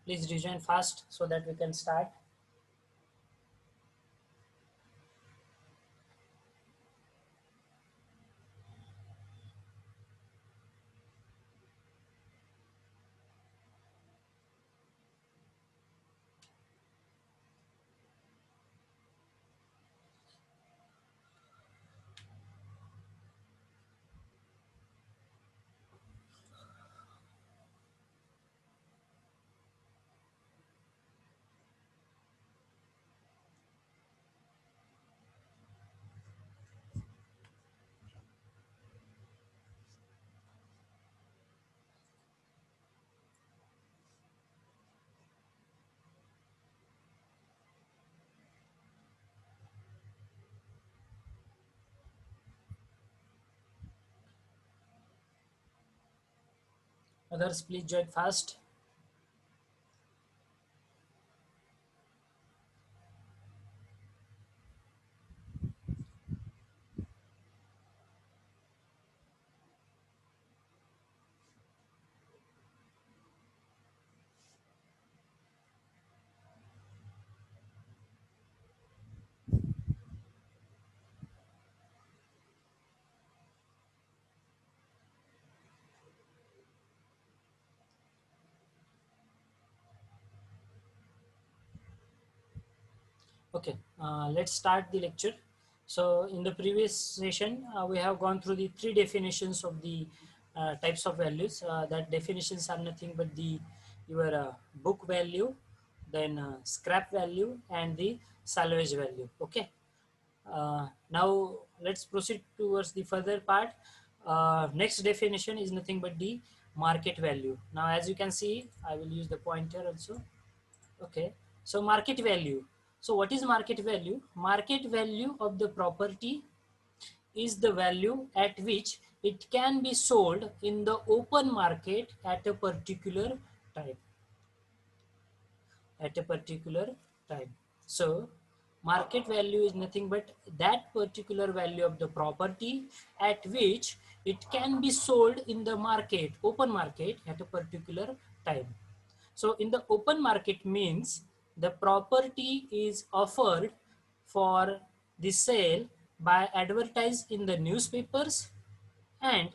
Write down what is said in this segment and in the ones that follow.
Please rejoin fast so that we can start. Others, please join fast. Okay, let's start the lecture. So in the previous session, we have gone through the three definitions of the types of values. That definitions are nothing but the your book value, then scrap value, and the salvage value. Okay. Now let's proceed towards the further part. Next definition is nothing but the market value. Now, as you can see, I will use the pointer also. Okay, so market value. So what is market value? Market value of the property is the value at which it can be sold in the open market at a particular time. At a particular time. So market value is nothing but that particular value of the property at which it can be sold in the market, open market, at a particular time. So in the open market means the property is offered for the sale by advertised in the newspapers, and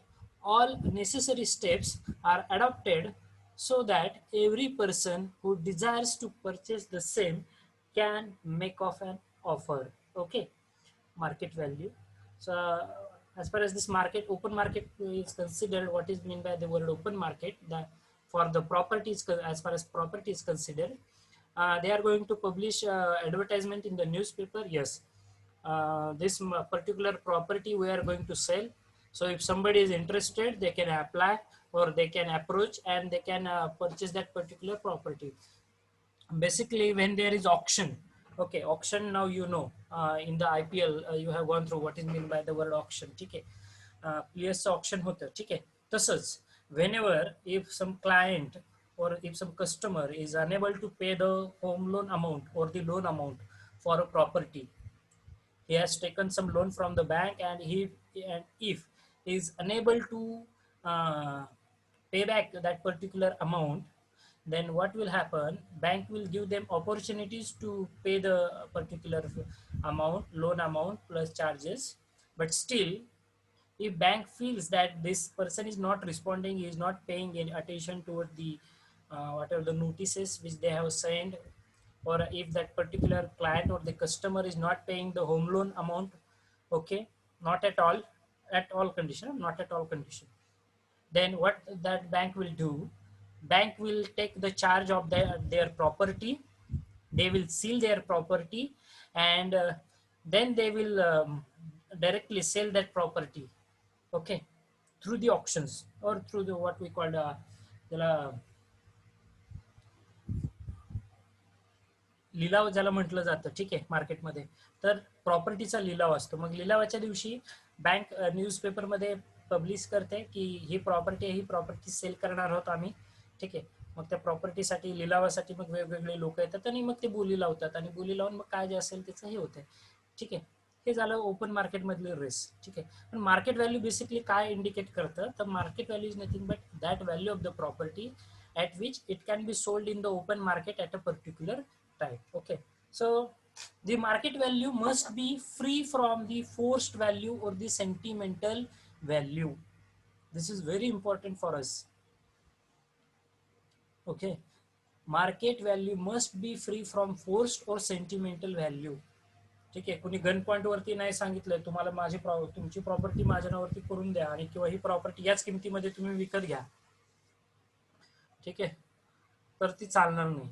all necessary steps are adopted so that every person who desires to purchase the same can make of an offer. Okay, market value. So as far as this market, open market is considered, what is meant by the word open market, that for the properties, as far as property is considered, they are going to publish advertisement in the newspaper. Yes, this particular property we are going to sell. So if somebody is interested, they can apply or they can approach and they can purchase that particular property. Basically, when there is auction, okay, auction, now you know, in the IPL you have gone through what is meant by the word auction. Okay, players option होतं ठीक आहे. तसंच whenever if some client or if some customer is unable to pay the home loan amount or the loan amount for a property, he has taken some loan from the bank, and if he is unable to uh, pay back that particular amount, then what will happen, bank will give them opportunities to pay the particular amount, loan amount plus charges. But still, if bank feels that this person is not responding, he is not paying any attention toward the whatever the notices which they have sent, or if that particular client or the customer is not paying the home loan amount, okay, not at all condition, not at all condition, then what that bank will do, bank will take the charge of their property, they will seal their property, and then they will directly sell that property, okay, through the auctions or through the what we call त्याला लिलाव ज्याला म्हटलं जातं, ठीक आहे, मार्केटमध्ये. तर प्रॉपर्टीचा लिलाव असतो. मग लिलावाच्या दिवशी बँक न्यूजपेपरमध्ये पब्लिश करते की ही प्रॉपर्टी आहे, ही प्रॉपर्टी सेल करणार आहोत आम्ही, ठीक आहे. मग त्या प्रॉपर्टीसाठी लिलावासाठी मग वेगवेगळे लोक येतात आणि मग ते बोली लावतात, आणि बोली लावून मग काय जे असेल त्याचं हे होतं, ठीक आहे. हे झालं ओपन मार्केटमधले रिस्क, ठीक आहे. पण मार्केट व्हॅल्यू बेसिकली काय इंडिकेट करतं, तर market value is nothing but that value of the property at which it can be sold in the open market at a particular time. Okay, so the market value must be free from the forced value or the sentimental value. This is very important for us. Okay, market value must be free from forced or sentimental value. ठीक आहे, कुणी gun point वरती नाही सांगितलंय तुम्हाला तुमची property माझ्या नावावरती करून द्या आणि किंवा ही प्रॉपर्टी याच किमतीमध्ये तुम्ही विकत घ्या, ठीक आहे, तर ती चालणार नाही.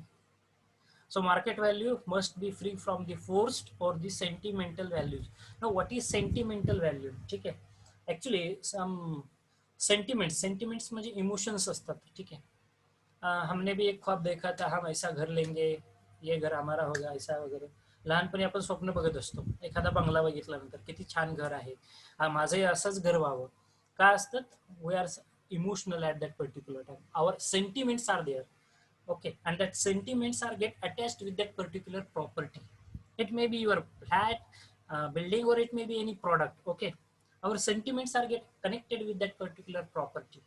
So market value must be free from the forced or the sentimental values. Now what is sentimental value? ठीक आहे, actually some sentiments म्हणजे इमोशन्स असतात. ठीक आहे, हमने भी एक ख्वाब देखा था, हम ऐसा घर लेंगे, ये घर हमारा होगा, ऐसा वगैरे. लहानपणी आपण स्वप्न बघत असतो, एखादा बंगला बघितल्यानंतर किती छान घर आहे, माझंही असंच घर व्हावं. का असतात? We are emotional at that particular time, our sentiments are there. Okay, and that sentiments are get attached with that particular property. It may be your flat, building, or it may be any product. Okay, our sentiments are get connected with that particular property.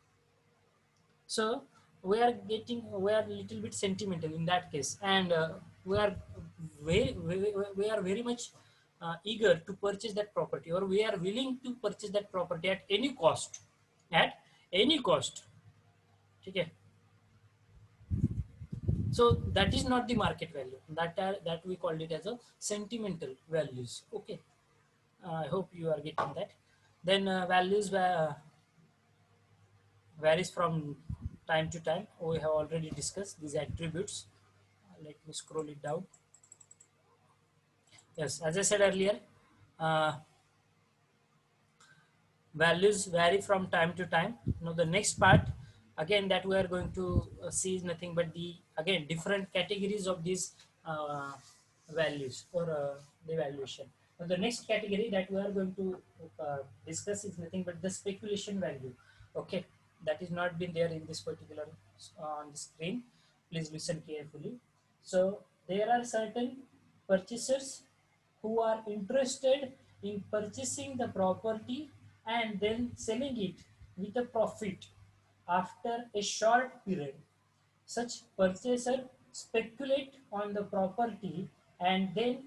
So we are a little bit sentimental in that case, and we are very much eager to purchase that property, or we are willing to purchase that property at any cost, at any cost. Okay, so that is not the market value, that we called it as a sentimental values. Okay, I hope you are getting that. Then values varies from time to time. We have already discussed these attributes. Let me scroll it down. Yes, as I said earlier, uh, values vary from time to time. Now the next part again that we are going to see is nothing but the again different categories of these values or the valuation. Now the next category that we are going to discuss is nothing but the speculation value. Okay, that is not been there in this particular on the screen. Please listen carefully. So there are certain purchasers who are interested in purchasing the property and then selling it with a profit after a short period. Such purchasers speculate on the property and then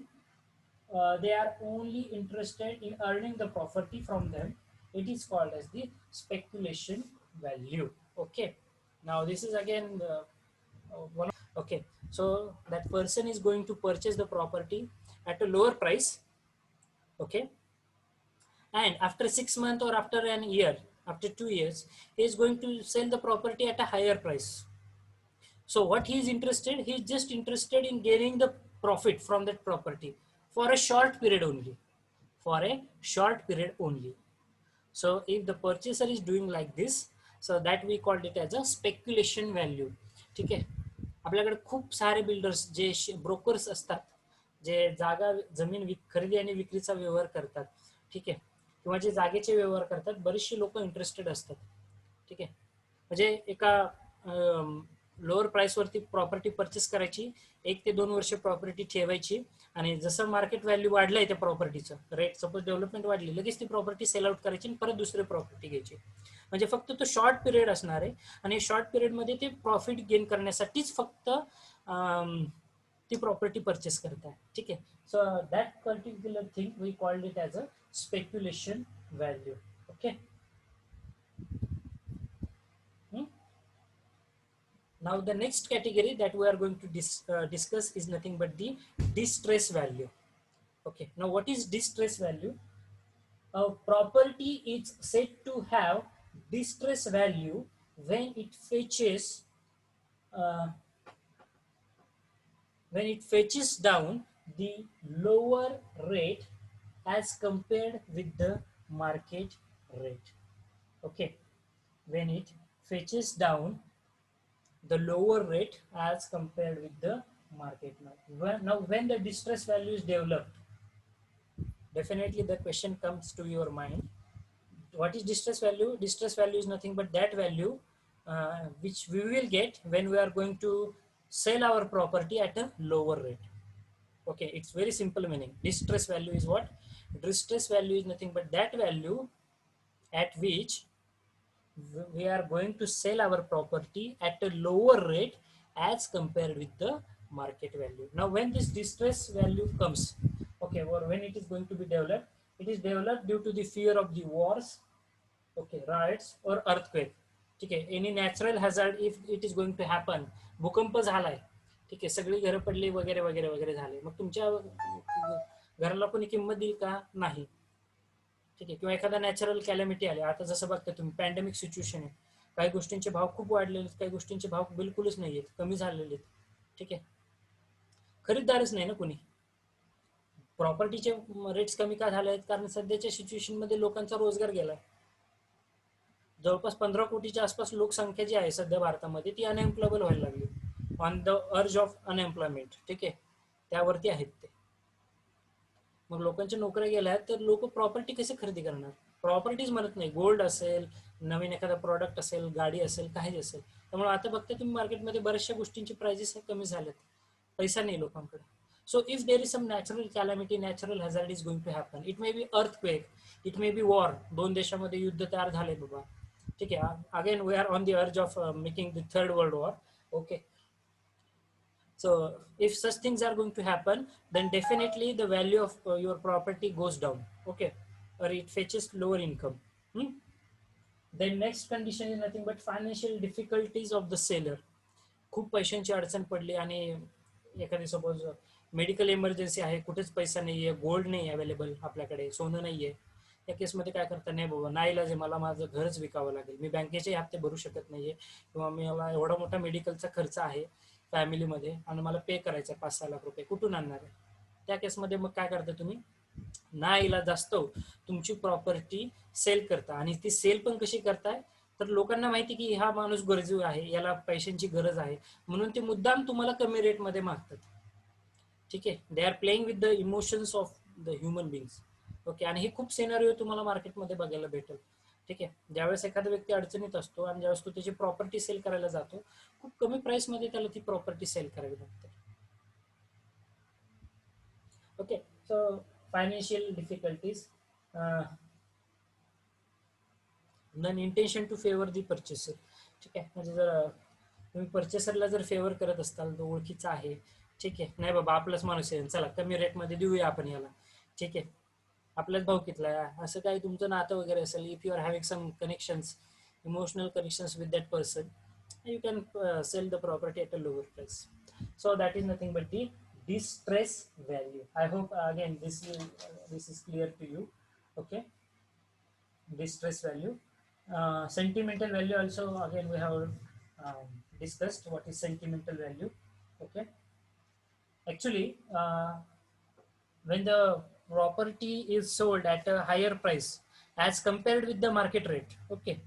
they are only interested in earning the property from them. It is called as the speculation value. Okay, now this is again one. Okay, so that person is going to purchase the property at a lower price. Okay, and after 6 months or after an year, after 2 years, he is going to sell the property at a higher price. So what he is interested, he is just interested in gaining the profit from that property for a short period only, for a short period only. So if the purchaser is doing like this, so that we called it as a speculation value. ठीक आहे, आपल्याकडे खूप सारे builders जे brokers असतात, जे जागा जमीन खरेदी आणि विक्रीचा व्यवहार करतात, ठीक आहे, किंवा जे जागेचे व्यवहार करतात, बरेचसे लोक इंटरेस्टेड असतात. ठीक आहे, म्हणजे एका लोअर प्राइसवरती प्रॉपर्टी परचेस करायची, 1 ते 2 वर्ष प्रॉपर्टी ठेवायची, आणि जसं मार्केट व्हॅल्यू वाढलंय त्या प्रॉपर्टीचं रेट, सपोज डेव्हलपमेंट वाढली, लगेच ती प्रॉपर्टी सेल आउट करायची आणि परत दुसरी प्रॉपर्टी घ्यायची. म्हणजे फक्त तो शॉर्ट पिरियड असणार आहे आणि शॉर्ट पिरियडमध्ये ते प्रॉफिट गेन करण्यासाठीच फक्त ती प्रॉपर्टी परचेस करताय. ठीक आहे, so that particular thing we called it as a speculation value. Okay, now the next category that we are going to discuss is nothing but the distress value. Okay, now what is distress value? A property is said to have distress value when it fetches uh, down the lower rate as compared with the market rate. Okay, when it fetches down the lower rate as compared with the market. Now when the distress value is developed, definitely the question comes to your mind, what is distress value? Distress value is nothing but that value which we will get when we are going to sell our property at a lower rate. Okay, it's very simple meaning. Distress value is what? Distress value is nothing but that value at which we are going to sell our property at a lower rate as compared with the market value. Now when this distress value comes, okay, or when it is going to be developed, it is developed due to the fear of the wars, okay, riots or earthquake. ठीक आहे, any natural hazard if it is going to happen, भूकंप झालाय, ठीक आहे, सगळी घरं पडली वगैरे वगैरे वगैरे झाले, मग तुमच्या घराला कोणी किंमत देईल का? नाही. ठीक आहे, किंवा एखादा नॅचरल कॅलॅमिटी आली, आता जसं बघता तुम्ही पॅन्डेमिक सिच्युएशन आहे, काही गोष्टींचे भाव खूप वाढलेले आहेत, काही गोष्टींचे भाव बिलकुलच नाही आहेत, कमी झालेले आहेत. ठीक आहे, खरीददारच नाही ना कोणी. प्रॉपर्टीचे रेट्स कमी का झाले आहेत? कारण सध्याच्या सिच्युएशनमध्ये लोकांचा रोजगार गेलाय. जवळपास 15 कोटीच्या आसपास लोकसंख्या जी आहे सध्या भारतामध्ये, ती अनएम्प्लॉयबल व्हायला लागली, on the urge of unemployment. ठीक आहे, त्यावरती आहेत ते. मग लोकांच्या नोकऱ्या गेल्या तर लोक प्रॉपर्टी कसे खरेदी करणार? प्रॉपर्टीज म्हणत नाही, गोल्ड असेल, नवीन एखादा प्रॉडक्ट असेल, गाडी असेल, काही असेल. त्यामुळे आता बघता तुम्ही मार्केटमध्ये बऱ्याचशा गोष्टींची प्राइजेस कमी झाल्यात, पैसा नाही लोकांकडे. So if there is some natural calamity, natural hazard is going to happen, it may be earthquake, it may be war, दोन देशामध्ये युद्ध तयार झाले बाबा. ठीक आहे, again we are on the urge of making the third world war. Okay, so if such things are going to happen, then definitely the value of your property goes down, okay, or it fetches lower income. Then next condition is nothing but financial difficulties of the seller. खूप पैशांची अडचण पडली आणि एखादी suppose medical emergency आहे, कुठेच पैसा नाहीये, गोल्ड नाही अवेलेबल आपल्याकडे, सोनं नाहीये, त्या केसमध्ये काय करता? नाही बाबा, नाईलाज आहे, मला माझं घरच विकावं लागेल, मी बँकेचे हप्ते भरू शकत नाहीये, किंवा मला एवढा मोठा मेडिकलचा खर्च आहे फॅमिलीमध्ये आणि मला पे करायचा 5-6 लाख रुपये, कुठून आणणार आहे? त्या केसमध्ये मग काय करता तुम्ही? नाईलाज असतो, तुमची प्रॉपर्टी सेल करता. आणि ती सेल पण कशी करताय? तर लोकांना माहिती की हा माणूस गरजू आहे, याला पैशांची गरज आहे, म्हणून ते मुद्दाम तुम्हाला कमी रेटमध्ये मागतात. ठीक आहे, they are playing with the emotions of the human beings. Okay, आणि हे खूप सिनारिओ तुम्हाला मार्केटमध्ये बघायला भेटेल. ठीक आहे, ज्यावेळेस एखादा व्यक्ती अडचणीत असतो आणि ज्यावेळेस तो त्याची प्रॉपर्टी सेल करायला जातो, खूप कमी प्राइसमध्ये त्याला ती प्रॉपर्टी सेल करावी लागते. Okay, so financial difficulties, none intention to favour the purchaser. ठीक आहे, म्हणजे जर तुम्ही परचेसरला जर फेवर करत असताल, तो ओळखीचा आहे, ठीक आहे, नाही बाबा आपलाच माणूस आहे, चला कमी रेटमध्ये देऊया आपण याला, ठीक आहे, आपल्याच भावकीतला आहे, असं काही तुमचं नातं वगैरे असेल, if you are having some connections, emotional connections with that person, you can sell the property at a lower price. So that is nothing but the distress value. I hope again this is clear to you. Okay, distress value. Sentimental value also, again we have discussed what is sentimental value. Okay, actually when the property is sold at a higher price as compared with the market rate, okay,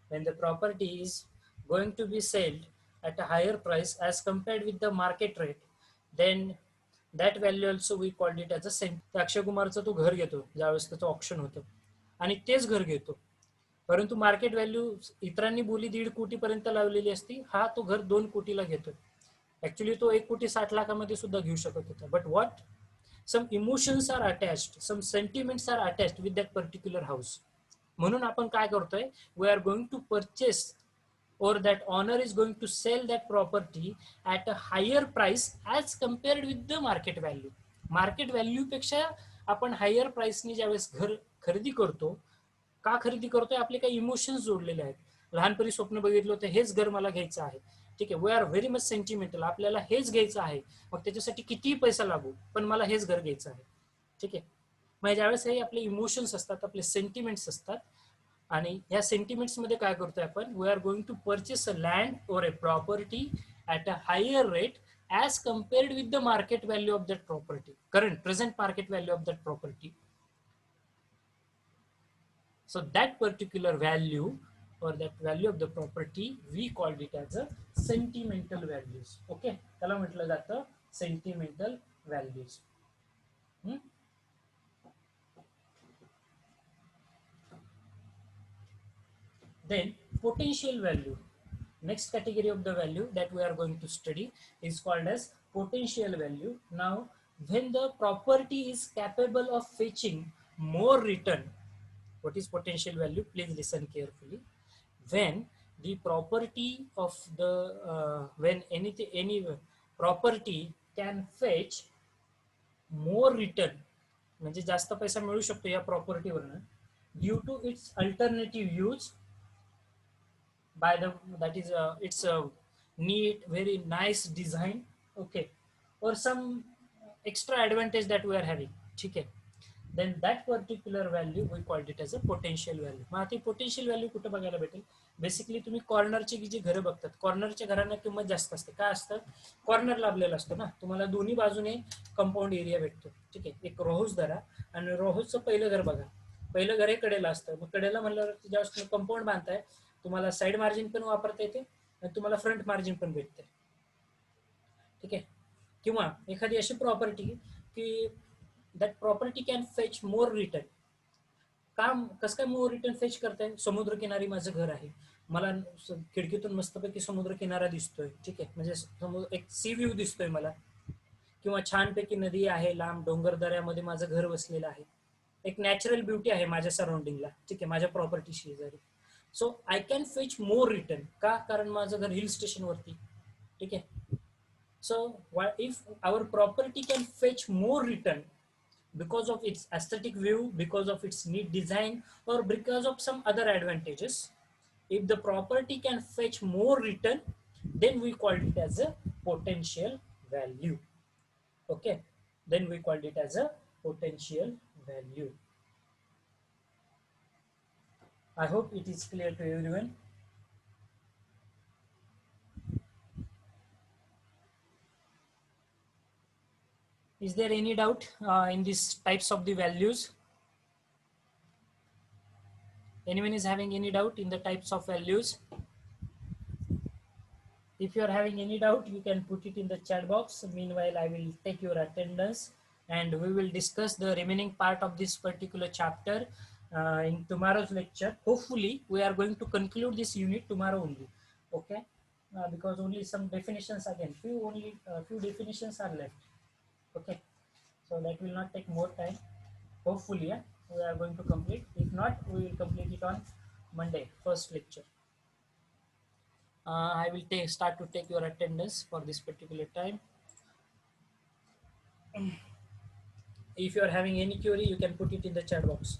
when the property is going to be sold at a higher price as compared with the market rate, then that value also we called it as a cent. Akshay कुमारचं तो घर घेतो ज्यावेळेस त्याचं option होतं आणि तेच घर घेतो, परंतु मार्केट व्हॅल्यू इतरांनी बोली 1.5 कोटीपर्यंत लावलेली असती, हा तो घर 2 कोटीला घेतो. ऍक्च्युली तो 1,60,00,000 सुद्धा घेऊ शकत होता. But what, some emotions are attached, some sentiments are attached with that particular house. म्हणून आपण काय करतोय, we are going to purchase or that owner is going to sell that property at a higher price as compared with the market value. Market value पेक्षा आपण higher प्राइसनी ज्यावेळेस घर खरेदी करतो, का खरेदी करतोय? आपले काही इमोशन्स जोडलेले आहेत. लहानपणी स्वप्न बघितलं होतं हेच घर मला घ्यायचं आहे, ठीक आहे, we are very much sentimental, आपल्याला हेच घ्यायचं आहे, मग त्याच्यासाठी कितीही पैसा लागू, पण मला हेच घर घ्यायचं आहे. ठीक आहे, मग ज्यावेळेस हे आपले इमोशन्स असतात, आपले सेंटिमेंट्स असतात, आणि या सेंटिमेंट्स मध्ये काय करतोय आपण, we are going to purchase a land और a property at a higher rate as compared with the market value of that property, current present market value of that property. So that particular value or that value of the property we called it as a sentimental values. Okay, त्याला म्हटलं जातं sentimental values. Then potential value, next category of the value that we are going to study is called as potential value. Now when the property is capable of fetching more return, what is potential value? Please listen carefully. when the property of the when any property can fetch more return, म्हणजे जास्त पैसा मिळू शकतो या प्रॉपर्टीवरनं due to its alternative use by the that is it's a neat very nice design, okay, or some extra advantage that we are having, ठीक है, then that particular value we called it as a potential value. मग आता potential value कुठं बघायला भेटेल? Basically तुम्ही कॉर्नरची जी घरं बघतात, कॉर्नरच्या घरांना किंमत जास्त असते. काय असतं? कॉर्नर लाभलेला असतो ना, तुम्हाला दोन्ही बाजूने कंपाऊंड एरिया भेटतो, ठीक आहे. एक रो हाऊस धरा आणि रो हाऊसचं पहिलं घर बघा, पहिलं घर हे कडेला असतं. मग कडेला म्हणल्यावर ज्यावेळेस तुम्ही कंपाऊंड बांधताय तुम्हाला साईड मार्जिन पण वापरता येते आणि तुम्हाला फ्रंट मार्जिन पण भेटते, ठीक आहे. किंवा एखादी अशी प्रॉपर्टी की that property can fetch more return. काम कसं काय मोर रिटर्न फेच करताय? समुद्रकिनारी माझं घर आहे, मला खिडकीतून मस्तपैकी समुद्र किनारा दिसतोय, ठीक आहे, म्हणजे एक सी व्ह्यू दिसतोय मला, किंवा छानपैकी नदी आहे, लांब डोंगर दऱ्यामध्ये माझं घर वसलेलं आहे, एक नॅचरल ब्युटी आहे माझ्या सराउंडिंगला, ठीक आहे, माझ्या प्रॉपर्टी शेजारी. So I can fetch more return. का? कारण माझं घर हिल स्टेशनवरती, ठीक आहे. So if our property can fetch more return because of its aesthetic view, because of its neat design, or because of some other advantages, if the property can fetch more return, then we call it as a potential value, okay, then we called it as a potential value. I hope it is clear to everyone. Is there any doubt in these types of the values? Anyone is having any doubt in the types of values? If you are having any doubt, you can put it in the chat box. Meanwhile, I will take your attendance and we will discuss the remaining part of this particular chapter in tomorrow's lecture. Hopefully, we are going to conclude this unit tomorrow only. Okay, because only some definitions again, few definitions are left. Okay, so that will not take more time. Hopefully, yeah, we are going to complete. If not, we will complete it on Monday, first lecture. I will start to take your attendance for this particular time. If you are having any query, you can put it in the chat box.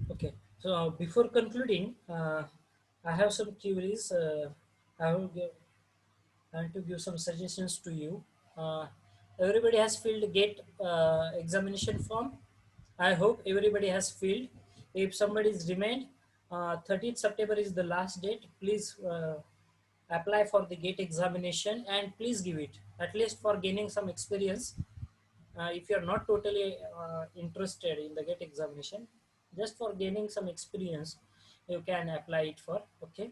Okay, so before concluding, I have some queries. I will give, I want to give some suggestions to you. Everybody has filled GATE examination form. I hope everybody has filled. If somebody is remained, 30th September is the last date. Please apply for the GATE examination and please give it, at least for gaining some experience. If you are not totally interested in the GATE examination, just for gaining some experience, you can apply it for, okay.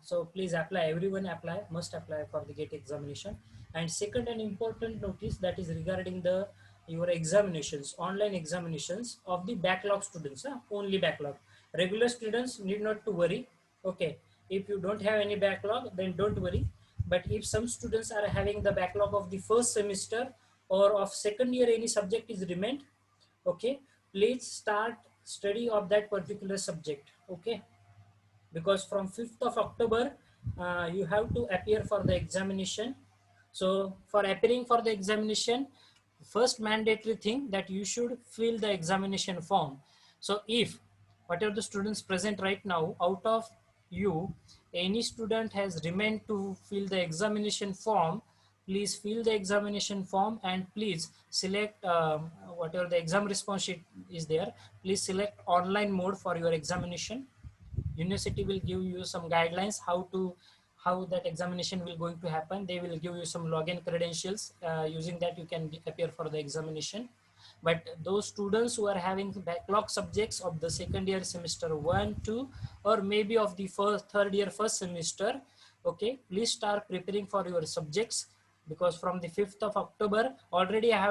So please apply, everyone must apply for the GATE examination. And second and important notice, that is regarding the your examinations, online examinations of the backlog students, only backlog. Regular students need not to worry, okay. If you don't have any backlog, then don't worry. But if some students are having the backlog of the first semester or of second year, any subject is remained, okay, please start study of that particular subject, okay, because from 5th of October you have to appear for the examination. So for appearing for the examination, first mandatory thing that you should fill the examination form. So if whatever the students present right now, out of you any student has remained to fill the examination form, please fill the examination form and please select whatever the exam response sheet is there, please select online mode for your examination. University will give you some guidelines how that examination will going to happen. They will give you some login credentials. Using that you can appear for the examination. But those students who are having backlog subjects of the second year semester 1, 2, or maybe of the third year first semester, okay, please start preparing for your subjects, because from the 5th of October already I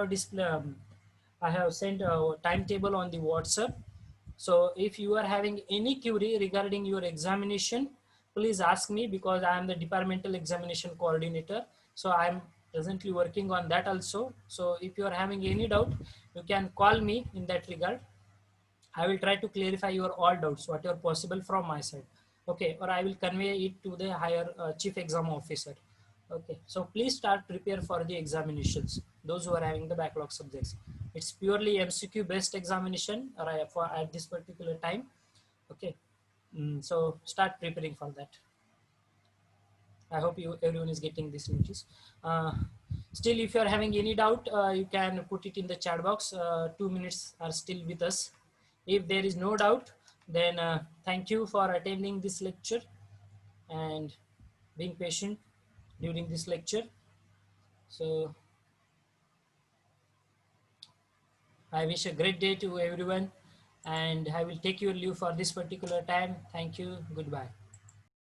have sent a timetable on the WhatsApp. So if you are having any query regarding your examination, please ask me, because I am the departmental examination coordinator. So I am presently working on that also. So if you are having any doubt, you can call me in that regard. I will try to clarify your all doubts, whatever possible from my side. Okay, or I will convey it to the higher chief exam officer. Okay, so please start prepare for the examinations. Those who are having the backlog subjects, it's purely MCQ based examination for at this particular time. Okay, so start preparing for that. I hope everyone is getting this notice. Uh, Still, if you are having any doubt, you can put it in the chat box. 2 minutes are still with us. If there is no doubt, then thank you for attending this lecture and being patient during this lecture. So I wish a great day to everyone, and I will take your leave for this particular time. Thank you. Goodbye.